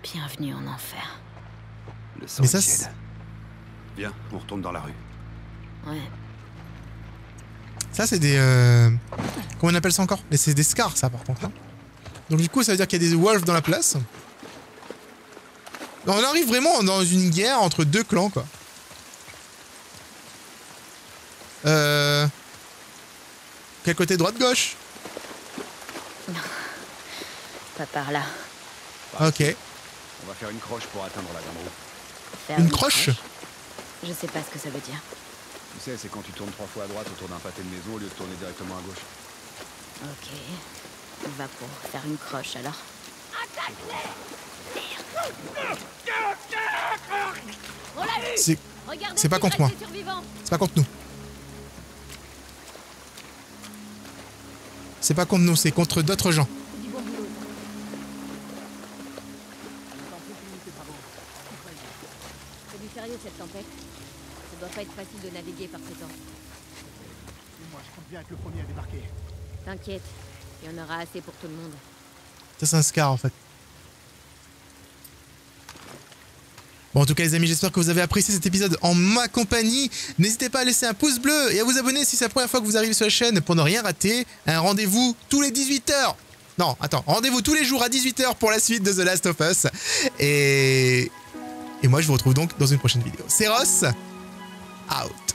Bienvenue en enfer. Le sang Mais ça, est c'est... tiède. Viens, on retourne dans la rue. Ouais. Ça, c'est des... Comment on appelle ça encore? Mais c'est des scars, ça, par contre. Hein. Donc du coup, ça veut dire qu'il y a des wolves dans la place. Donc, on arrive vraiment dans une guerre entre deux clans, quoi. Quel côté, droite-gauche? Pas par là. Ok. On va faire une croche pour atteindre la grande roue. Faire Une croche? Je sais pas ce que ça veut dire. Tu sais, c'est quand tu tournes 3 fois à droite autour d'un pâté de maison au lieu de tourner directement à gauche. Ok. On va pour faire une croche alors. C'est pas contre moi. C'est pas contre nous. C'est pas contre nous, c'est contre d'autres gens. C'est du sérieux cette tempête. Ça doit pas être facile de naviguer par ces temps. Moi, je compte bien être le premier à débarquer. T'inquiète, il y en aura assez pour tout le monde. Ça, c'est un scar en fait. Bon, en tout cas les amis, j'espère que vous avez apprécié cet épisode en ma compagnie. N'hésitez pas à laisser un pouce bleu et à vous abonner si c'est la première fois que vous arrivez sur la chaîne pour ne rien rater. Un rendez-vous tous les 18h. Non, attends, rendez-vous tous les jours à 18h pour la suite de The Last of Us. Et moi je vous retrouve donc dans une prochaine vidéo. C'est Ross, out.